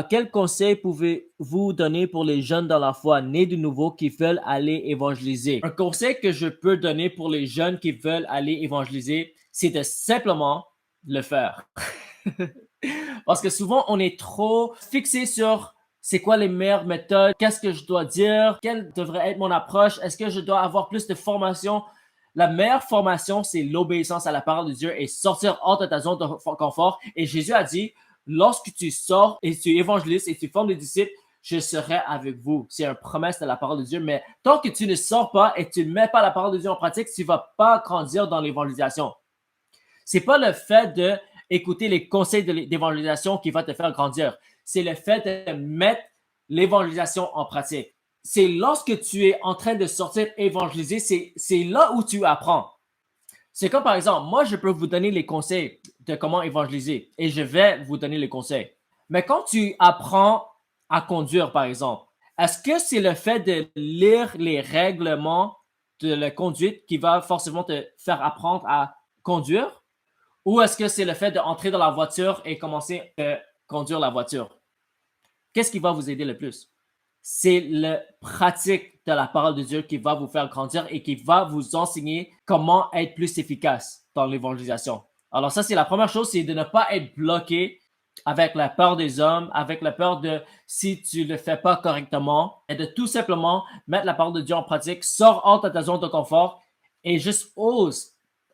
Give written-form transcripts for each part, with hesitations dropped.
Quel conseil pouvez-vous donner pour les jeunes dans la foi, nés de nouveau, qui veulent aller évangéliser? Un conseil que je peux donner pour les jeunes qui veulent aller évangéliser, c'est de simplement le faire. Parce que souvent, on est trop fixé sur c'est quoi les meilleures méthodes, qu'est-ce que je dois dire, quelle devrait être mon approche, est-ce que je dois avoir plus de formation. La meilleure formation, c'est l'obéissance à la parole de Dieu et sortir hors de ta zone de confort. Et Jésus a dit, lorsque tu sors et tu évangélises et tu formes des disciples, je serai avec vous. C'est une promesse de la parole de Dieu. Mais tant que tu ne sors pas et tu ne mets pas la parole de Dieu en pratique, tu ne vas pas grandir dans l'évangélisation. C'est pas le fait d'écouter les conseils d'évangélisation qui va te faire grandir. C'est le fait de mettre l'évangélisation en pratique. C'est lorsque tu es en train de sortir évangéliser, c'est là où tu apprends. C'est comme par exemple, moi, je peux vous donner les conseils de comment évangéliser et je vais vous donner les conseils. Mais quand tu apprends à conduire, par exemple, est-ce que c'est le fait de lire les règlements de la conduite qui va forcément te faire apprendre à conduire? Ou est-ce que c'est le fait d'entrer dans la voiture et commencer à conduire la voiture? Qu'est-ce qui va vous aider le plus? C'est la pratique de la parole de Dieu qui va vous faire grandir et qui va vous enseigner comment être plus efficace dans l'évangélisation. Alors ça, c'est la première chose, c'est de ne pas être bloqué avec la peur des hommes, avec la peur de si tu ne le fais pas correctement, et de tout simplement mettre la parole de Dieu en pratique, sors hors de ta zone de confort et juste ose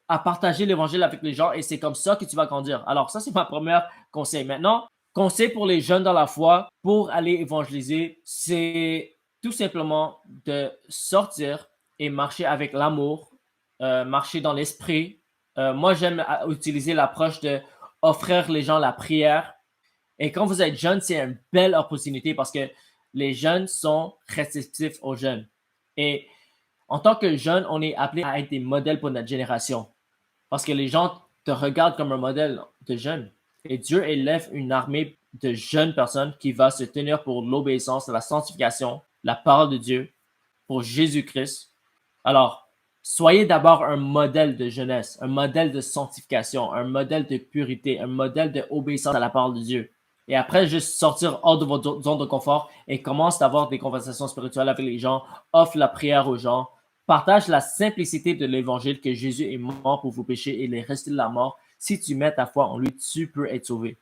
à partager l'évangile avec les gens et c'est comme ça que tu vas grandir. Alors ça, c'est ma première conseil. Maintenant, conseil pour les jeunes dans la foi pour aller évangéliser, c'est tout simplement de sortir et marcher avec l'amour, marcher dans l'esprit. Moi, j'aime utiliser l'approche de offrir les gens la prière. Et quand vous êtes jeune, c'est une belle opportunité parce que les jeunes sont réceptifs aux jeunes. Et en tant que jeune, on est appelé à être des modèles pour notre génération. Parce que les gens te regardent comme un modèle de jeune. Et Dieu élève une armée de jeunes personnes qui va se tenir pour l'obéissance, la sanctification, la parole de Dieu, pour Jésus-Christ. Alors, soyez d'abord un modèle de jeunesse, un modèle de sanctification, un modèle de purité, un modèle d'obéissance à la parole de Dieu. Et après, juste sortir hors de votre zone de confort et commence à avoir des conversations spirituelles avec les gens, offre la prière aux gens, partage la simplicité de l'évangile que Jésus est mort pour vos péchés et il est resté de la mort. Si tu mets ta foi en lui, tu peux être sauvé.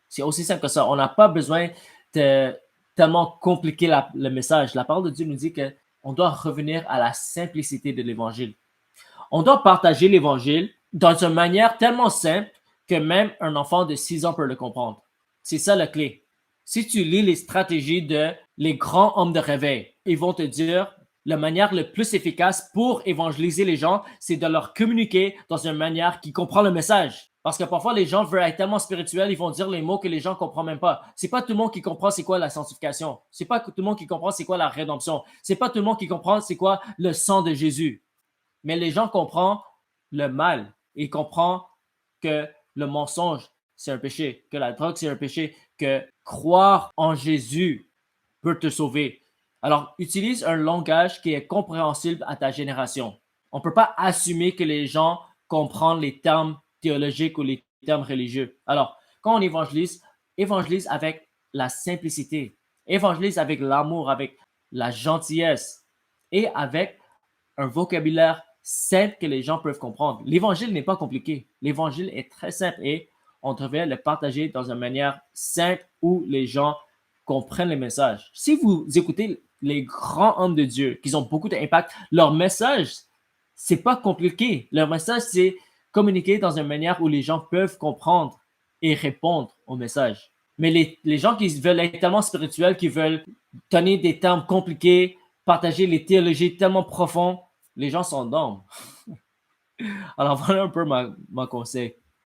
C'est aussi simple que ça. On n'a pas besoin de tellement compliquer le message. La parole de Dieu nous dit qu'on doit revenir à la simplicité de l'évangile. On doit partager l'évangile dans une manière tellement simple que même un enfant de 6 ans peut le comprendre. C'est ça la clé. Si tu lis les stratégies de les grands hommes de réveil, ils vont te dire la manière la plus efficace pour évangéliser les gens, c'est de leur communiquer dans une manière qui comprend le message. Parce que parfois, les gens veulent être tellement spirituels, ils vont dire les mots que les gens ne comprennent même pas. C'est pas tout le monde qui comprend c'est quoi la sanctification. C'est pas tout le monde qui comprend c'est quoi la rédemption. C'est pas tout le monde qui comprend c'est quoi le sang de Jésus. Mais les gens comprennent le mal. Ils comprennent que le mensonge, c'est un péché, que la drogue, c'est un péché, que croire en Jésus peut te sauver. Alors, utilise un langage qui est compréhensible à ta génération. On ne peut pas assumer que les gens comprennent les termes théologiques ou les termes religieux. Alors, quand on évangélise, évangélise avec la simplicité, évangélise avec l'amour, avec la gentillesse et avec un vocabulaire simple que les gens peuvent comprendre. L'évangile n'est pas compliqué. L'évangile est très simple et on devrait le partager dans une manière simple où les gens comprennent le message. Si vous écoutez les grands hommes de Dieu qui ont beaucoup d'impact, leur message, c'est pas compliqué. Leur message, c'est communiquer dans une manière où les gens peuvent comprendre et répondre au message. Mais les gens qui veulent être tellement spirituels, qui veulent donner des termes compliqués, partager les théologies tellement profondes, les gens s'endorment. Alors voilà un peu mon conseil.